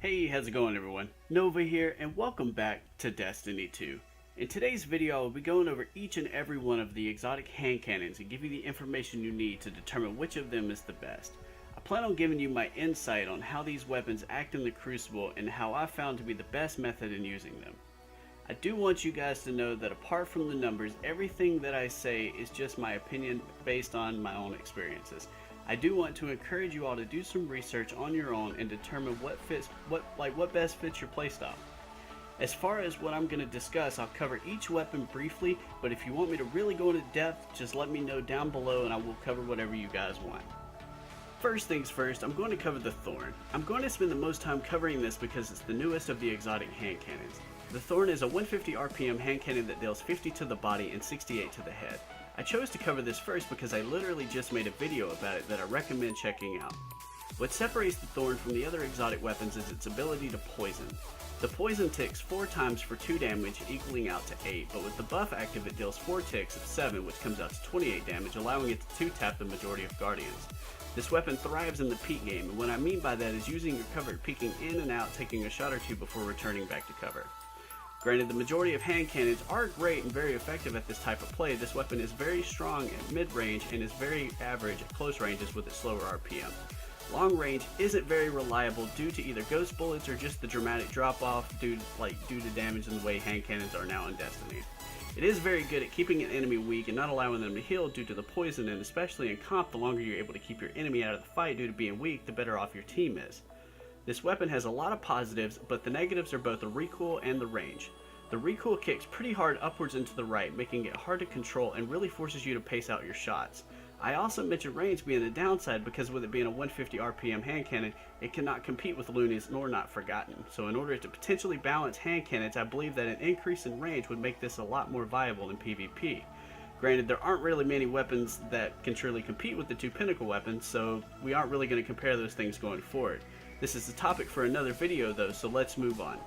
Hey, how's it going everyone? Nova here and welcome back to Destiny 2. In today's video, I'll be going over each and every one of the exotic hand cannons and give you the information you need to determine which of them is the best. I plan on giving you my insight on how these weapons act in the Crucible and how I found to be the best method in using them. I do want you guys to know that apart from the numbers, everything that I say is just my opinion based on my own experiences. I do want to encourage you all to do some research on your own and determine what best fits your playstyle. As far as what I'm going to discuss, I'll cover each weapon briefly, but if you want me to really go into depth, just let me know down below and I will cover whatever you guys want. First things first, I'm going to cover the Thorn. I'm going to spend the most time covering this because it's the newest of the exotic hand cannons. The Thorn is a 150 RPM hand cannon that deals 50 to the body and 68 to the head. I chose to cover this first because I literally just made a video about it that I recommend checking out. What separates the Thorn from the other exotic weapons is its ability to poison. The poison ticks 4 times for 2 damage, equaling out to 8, but with the buff active it deals 4 ticks of 7, which comes out to 28 damage, allowing it to 2-tap the majority of Guardians. This weapon thrives in the peek game, and what I mean by that is using your cover, peeking in and out, taking a shot or two before returning back to cover. Granted, the majority of hand cannons are great and very effective at this type of play. This weapon is very strong at mid-range and is very average at close ranges with its slower RPM. Long range isn't very reliable due to either ghost bullets or just the dramatic drop-off due to damage in the way hand cannons are now in Destiny. It is very good at keeping an enemy weak and not allowing them to heal due to the poison, and especially in comp, the longer you're able to keep your enemy out of the fight due to being weak, the better off your team is. This weapon has a lot of positives, but the negatives are both the recoil and the range. The recoil kicks pretty hard upwards and to the right, making it hard to control and really forces you to pace out your shots. I also mentioned range being the downside because with it being a 150 RPM hand cannon, it cannot compete with loonies nor Not Forgotten. So in order to potentially balance hand cannons, I believe that an increase in range would make this a lot more viable in PvP. Granted, there aren't really many weapons that can truly compete with the 2 pinnacle weapons, so we aren't really going to compare those things going forward. This is the topic for another video though, so let's move on.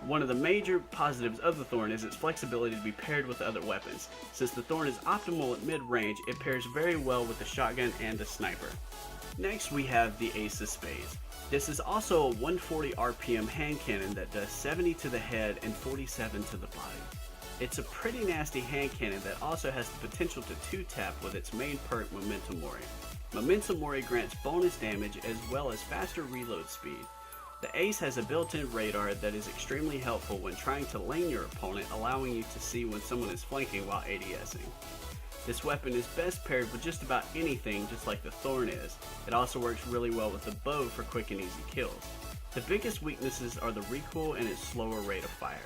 One of the major positives of the Thorn is its flexibility to be paired with other weapons. Since the Thorn is optimal at mid-range, it pairs very well with the shotgun and the sniper. Next we have the Ace of Spades. This is also a 140 RPM hand cannon that does 70 to the head and 47 to the body. It's a pretty nasty hand cannon that also has the potential to 2-tap with its main perk Momentum Mori. Momentum Mori grants bonus damage as well as faster reload speed. The Ace has a built-in radar that is extremely helpful when trying to lane your opponent, allowing you to see when someone is flanking while ADSing. This weapon is best paired with just about anything, just like the Thorn is. It also works really well with the bow for quick and easy kills. The biggest weaknesses are the recoil and its slower rate of fire.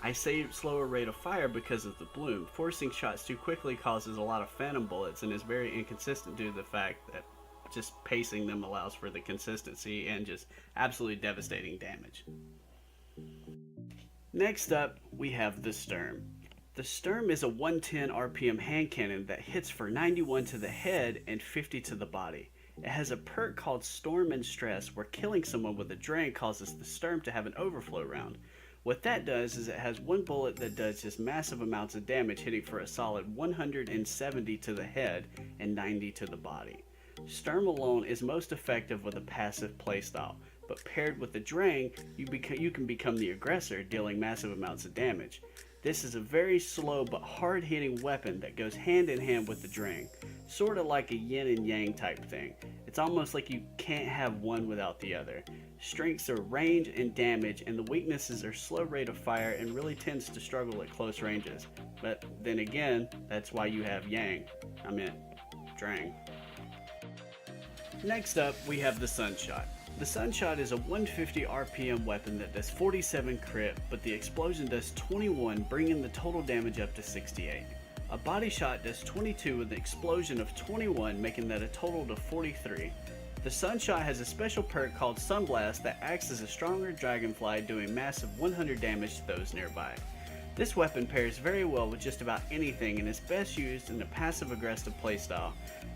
I say slower rate of fire because of the bloom. Forcing shots too quickly causes a lot of phantom bullets and is very inconsistent due to the fact that just pacing them allows for the consistency and just absolutely devastating damage. Next up, we have the Sturm. The Sturm is a 110 RPM hand cannon that hits for 91 to the head and 50 to the body. It has a perk called Storm and Stress where killing someone with a drain causes the Sturm to have an overflow round. What that does is it has one bullet that does just massive amounts of damage, hitting for a solid 170 to the head and 90 to the body. Sturm alone is most effective with a passive playstyle, but paired with the Drain, you can become the aggressor, dealing massive amounts of damage. This is a very slow but hard-hitting weapon that goes hand in hand with the Drain, sort of like a yin and yang type thing. It's almost like you can't have one without the other. Strengths are range and damage, and the weaknesses are slow rate of fire and really tends to struggle at close ranges. But then again, that's why you have Drain. Next up, we have the Sunshot. The Sunshot is a 150 RPM weapon that does 47 crit, but the explosion does 21, bringing the total damage up to 68. A body shot does 22 with an explosion of 21, making that a total of 43. The Sunshot has a special perk called Sunblast that acts as a stronger dragonfly, doing massive 100 damage to those nearby. This weapon pairs very well with just about anything and is best used in a passive-aggressive playstyle.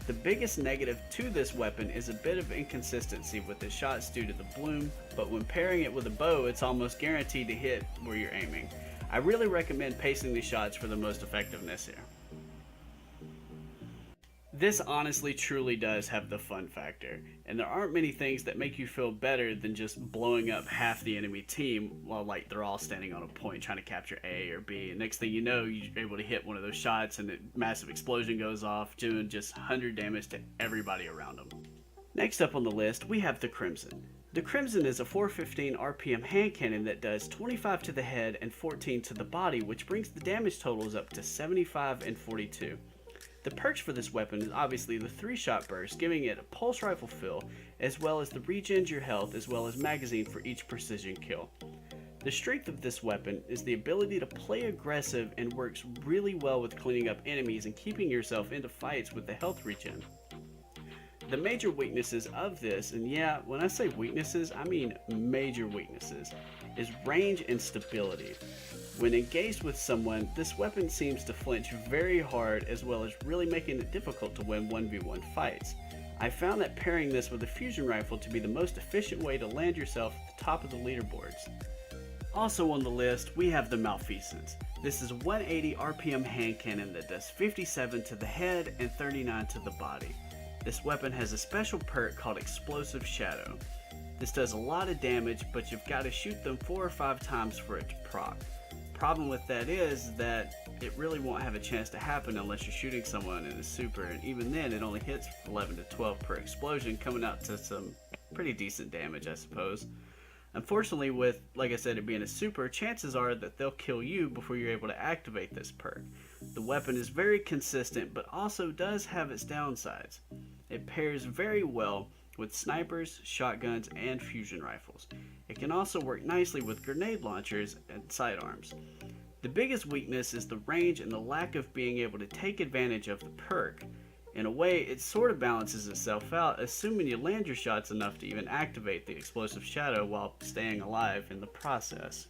The biggest negative to this weapon is a bit of inconsistency with the shots due to the bloom, but when pairing it with a bow, it's almost guaranteed to hit where you're aiming. I really recommend pacing these shots for the most effectiveness here. This honestly truly does have the fun factor, and there aren't many things that make you feel better than just blowing up half the enemy team while like they're all standing on a point trying to capture A or B, and next thing you know you're able to hit one of those shots and a massive explosion goes off doing just 100 damage to everybody around them. Next up on the list we have the Crimson. The Crimson is a 415 RPM hand cannon that does 25 to the head and 14 to the body, which brings the damage totals up to 75 and 42. The perks for this weapon is obviously the 3-shot burst, giving it a pulse rifle feel, as well as the regen your health, as well as magazine for each precision kill. The strength of this weapon is the ability to play aggressive and works really well with cleaning up enemies and keeping yourself into fights with the health regen. The major weaknesses of this, and yeah, when I say weaknesses, I mean major weaknesses, is range and stability. When engaged with someone, this weapon seems to flinch very hard, as well as really making it difficult to win 1v1 fights. I found that pairing this with a fusion rifle to be the most efficient way to land yourself at the top of the leaderboards. Also on the list, we have the Malfeasance. This is a 180 RPM hand cannon that does 57 to the head and 39 to the body. This weapon has a special perk called Explosive Shadow. This does a lot of damage, but you've got to shoot them 4 or 5 times for it to proc. Problem with that is that it really won't have a chance to happen unless you're shooting someone in a super, and even then it only hits 11 to 12 per explosion, coming out to some pretty decent damage, I suppose. Unfortunately, with, like I said, it being a super, chances are that they'll kill you before you're able to activate this perk. The weapon is very consistent, but also does have its downsides. It pairs very well with snipers, shotguns, and fusion rifles. It can also work nicely with grenade launchers and sidearms. The biggest weakness is the range and the lack of being able to take advantage of the perk. In a way, it sort of balances itself out, assuming you land your shots enough to even activate the Explosive Shadow while staying alive in the process.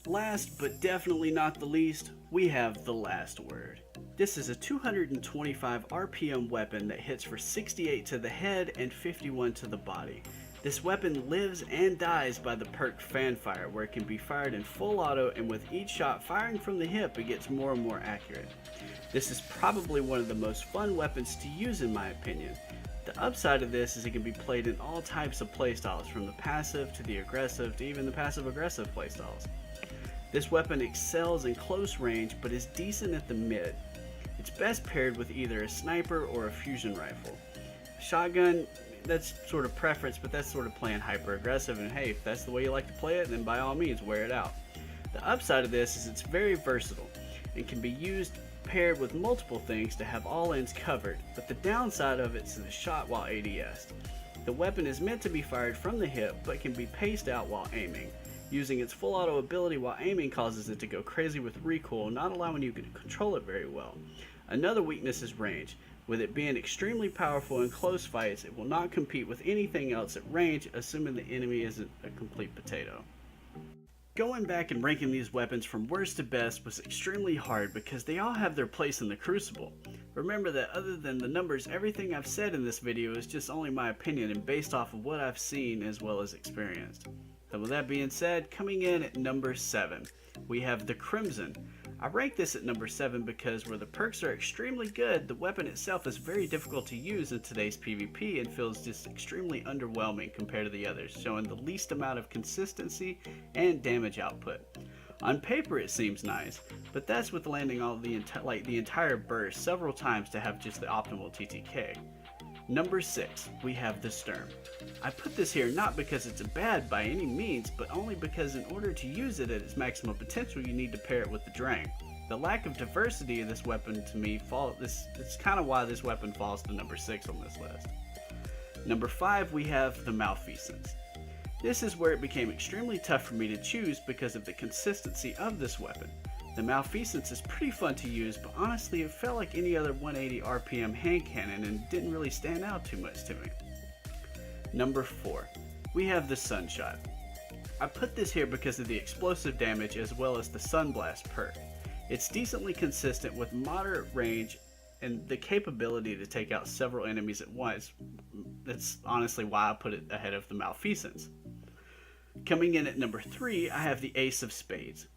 Last, but definitely not the least, we have the Last Word. This is a 225 RPM weapon that hits for 68 to the head and 51 to the body. This weapon lives and dies by the perk Fanfire, where it can be fired in full auto, and with each shot firing from the hip it gets more and more accurate. This is probably one of the most fun weapons to use in my opinion. The upside of this is it can be played in all types of playstyles, from the passive to the aggressive to even the passive-aggressive playstyles. This weapon excels in close range but is decent at the mid. It's best paired with either a sniper or a fusion rifle. Shotgun, that's sort of preference, but that's sort of playing hyper aggressive, and hey, if that's the way you like to play it, then by all means wear it out. The upside of this is it's very versatile and can be used paired with multiple things to have all ends covered, but the downside of it is the shot while ADS. The weapon is meant to be fired from the hip but can be paced out while aiming. Using its full auto ability while aiming causes it to go crazy with recoil, not allowing you to control it very well. Another weakness is range. With it being extremely powerful in close fights, it will not compete with anything else at range, assuming the enemy isn't a complete potato. Going back and ranking these weapons from worst to best was extremely hard because they all have their place in the Crucible. Remember that other than the numbers, everything I've said in this video is just only my opinion and based off of what I've seen as well as experienced. So with that being said, coming in at number 7, we have the Crimson. I rank this at number 7 because where the perks are extremely good, the weapon itself is very difficult to use in today's PvP and feels just extremely underwhelming compared to the others, showing the least amount of consistency and damage output. On paper it seems nice, but that's with landing all the entire burst several times to have just the optimal TTK. Number 6, we have the Sturm. I put this here not because it's bad by any means, but only because in order to use it at its maximum potential, you need to pair it with the Drang. The lack of diversity of this weapon to me, it's kind of why this weapon falls to number 6 on this list. Number 5, we have the Malfeasance. This is where it became extremely tough for me to choose because of the consistency of this weapon. The Malfeasance is pretty fun to use, but honestly it felt like any other 180 RPM hand cannon and didn't really stand out too much to me. Number 4, we have the Sunshot. I put this here because of the explosive damage as well as the Sunblast perk. It's decently consistent with moderate range and the capability to take out several enemies at once. That's honestly why I put it ahead of the Malfeasance. Coming in at number 3, I have the Ace of Spades.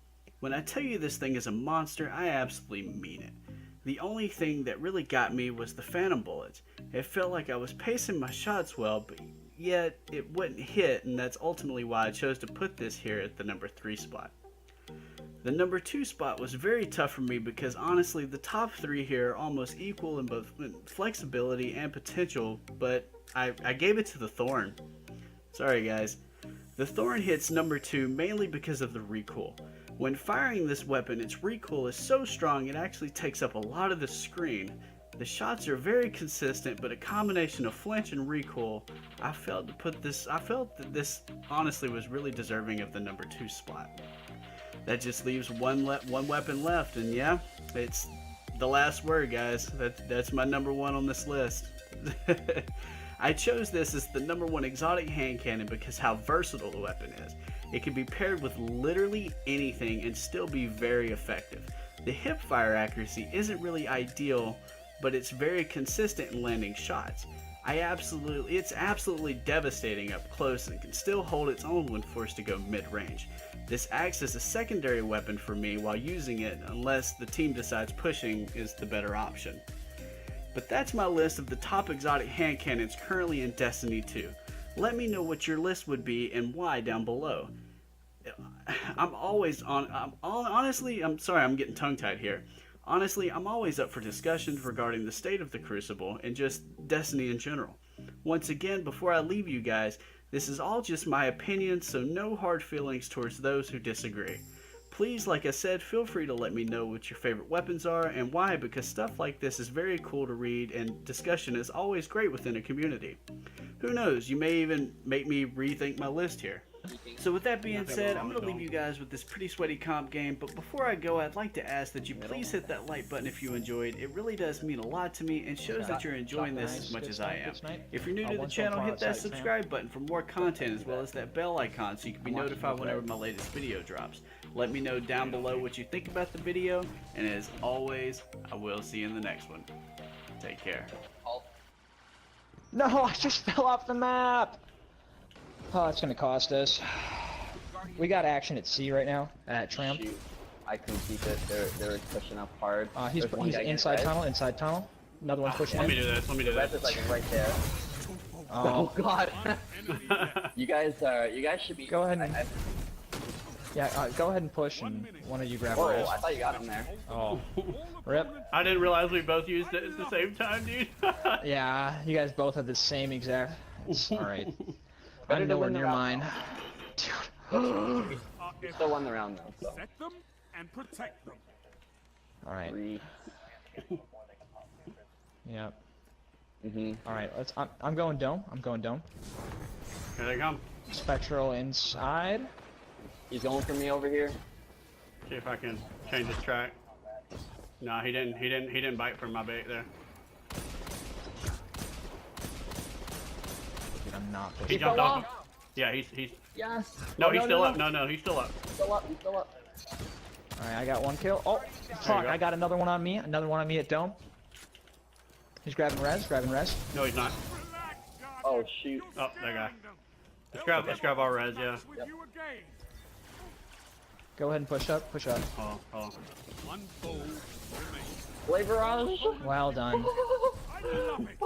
When I tell you this thing is a monster, I absolutely mean it. The only thing that really got me was the phantom bullets. It felt like I was pacing my shots well, but yet it wouldn't hit, and that's ultimately why I chose to put this here at the number 3 spot. The number 2 spot was very tough for me because honestly the top 3 here are almost equal in both flexibility and potential, but I gave it to the Thorn. Sorry guys. The Thorn hits number 2 mainly because of the recoil. When firing this weapon, its recoil is so strong it actually takes up a lot of the screen. The shots are very consistent, but a combination of flinch and recoil, I felt that this honestly was really deserving of the number 2 spot. That just leaves one weapon left, and yeah, it's the last word, guys. That's my number 1 on this list. I chose this as the number 1 exotic hand cannon because how versatile the weapon is. It can be paired with literally anything and still be very effective. The hip fire accuracy isn't really ideal, but it's very consistent in landing shots. It's absolutely devastating up close and can still hold its own when forced to go mid-range. This acts as a secondary weapon for me while using it unless the team decides pushing is the better option. But that's my list of the top exotic hand cannons currently in Destiny 2. Let me know what your list would be and why down below. Honestly, I'm sorry, I'm getting tongue-tied here. Honestly, I'm always up for discussions regarding the state of the Crucible and just Destiny in general. Once again, before I leave you guys, this is all just my opinion, so no hard feelings towards those who disagree. Please, like I said, feel free to let me know what your favorite weapons are and why, because stuff like this is very cool to read and discussion is always great within a community. Who knows, you may even make me rethink my list here. So with that being said, I'm going to leave you guys with this pretty sweaty comp game, but before I go, I'd like to ask that you please hit that like button if you enjoyed. It really does mean a lot to me and shows that you're enjoying this as much as I am. If you're new to the channel, hit that subscribe button for more content as well as that bell icon so you can be notified whenever my latest video drops. Let me know down below what you think about the video, and as always, I will see you in the next one. Take care. No, I just fell off the map! Oh, it's gonna cost us. We got action at C right now, at Tram. Shoot. I couldn't keep it. They're pushing up hard. He's inside tunnel, Another one pushing Let in. me do this, let me do Red this. is like right there. Oh, God. you guys should be. Go ahead and... go ahead and push, and one of you grab Whoa, Rez. I thought you got him there. Oh. Rip. I didn't realize we both used it at the same time, dude. Yeah, you guys both have the same exact... Alright. Better I'm to nowhere win the near round. mine. Dude. We still won the round though. So. Set them and protect them. Alright. 3. Yep. Mhm. Alright, I'm going dome. Here they come. Spectral inside. He's going for me over here. See if I can change his track. No, he didn't bite for my bait there. Dude, I'm not He pushing. jumped fell off. off. Yeah, he's. Yes. No, Oh, he's still no. up. No, he's still up. He's still up. He's still up. Alright, I got one kill. Oh, fuck, go. I got another one on me. At dome. He's grabbing res. No, he's not. Oh shoot. Oh, that guy. Let's grab our res, yeah. With you again. Go ahead and push up. Hold on. One foe remains. Flavorage. Well done. I love it.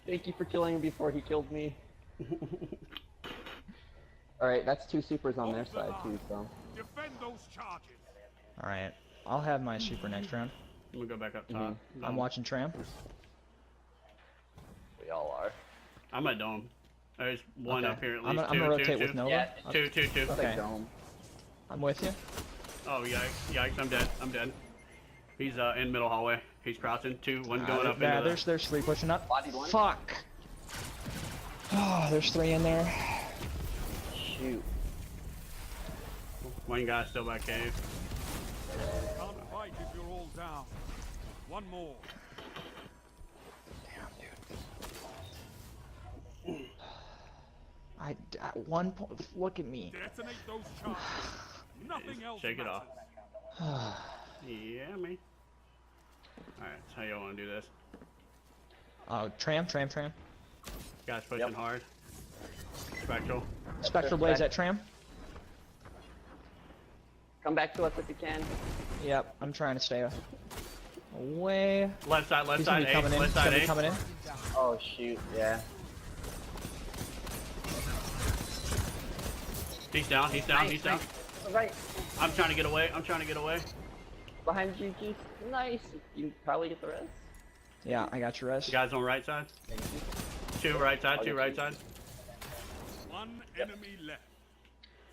Thank you for killing him before he killed me. Alright, that's 2 supers on their side too, so. Defend those charges. Alright, I'll have my super next round. I'm gonna go back up top. I'm watching Tram. We all are. I'm at dome. There's one Okay. up here at I'm least. gonna rotate with Nova. Yeah. Two. Okay. Dome. I'm with you. Oh, yikes, I'm dead. He's in middle hallway. He's crouching. 2, 1 going up Yeah, into there's 3 pushing up. Bodied one. Fuck. Oh, there's 3 in there. Shoot. One guy still back cave. Can't fight if you're all down. One more. Damn, dude. I one point. Look at me. Detonate those charges. Nothing else Shake it off. matters. Yeah, me. Alright, so how y'all wanna do this? Oh, Tram. Guys pushing hard. Spectral. Spectral Blaze at Tram. Come back to us if you can. Yep, I'm trying to stay away. Left side, He's gonna be coming in. left He's side, gonna be coming in. Oh shoot, yeah. He's down, he's down, he's down. Right. I'm trying to get away, I'm trying to get away. Behind you, G. Nice. You can probably get the rest. Yeah, I got your rest. Guys on right side. Thank you. Two right side, two right side. One enemy left.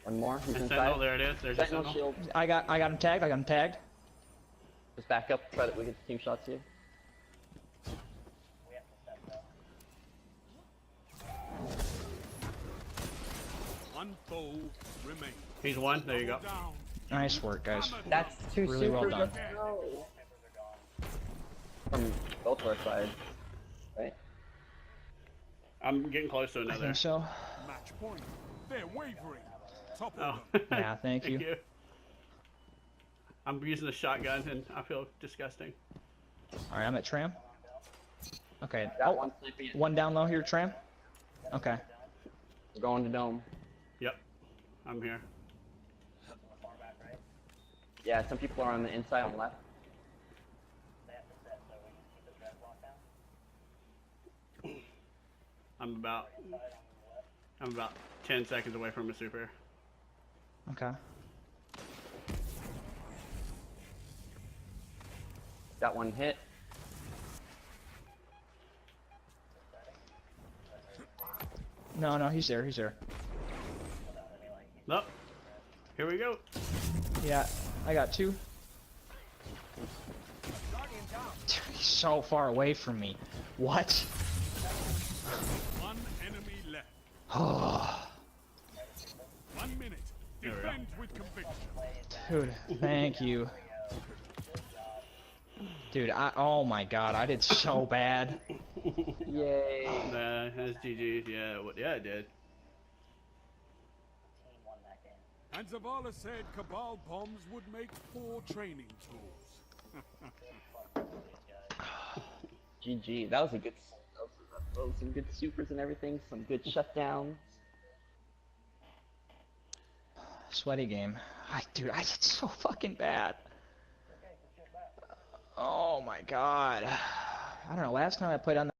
One more. He's And inside. Sentinel, there it is. There's a Sentinel Sentinel. shield. I got him tagged. I got him tagged. Just back up. Try that we get the team shots here. One foe remains. He's one, there you go. Down. Nice work, guys. That's two Really well supers. done. Let's go. From both our sides. Right? I'm getting close to I another. think so. Match point. They're wavering. Top Oh. of them. Yeah, thank you. I'm using the shotgun and I feel disgusting. All right, I'm at tram. Okay. Got Oh, one sniping. one down low here, tram. Okay. We're going to dome. Yep, I'm here. Yeah, some people are on the inside on the left. I'm about 10 seconds away from a super. Okay. Got one hit. No, he's there. He's there. Nope. Here we go. Yeah, I got two. Dude, he's so far away from me. What? One enemy left. Oh, 1 minute. There we go. Defend with conviction. dude, thank you. Dude, oh my god, I did so bad. Yay. That's GG. Yeah, yeah, it did. And Zavala said Cabal bombs would make 4 training tools. GG. That was a good. That was some good supers and everything. Some good shutdowns. Sweaty game. Dude, I did so fucking bad. Oh my god. I don't know, last time I played on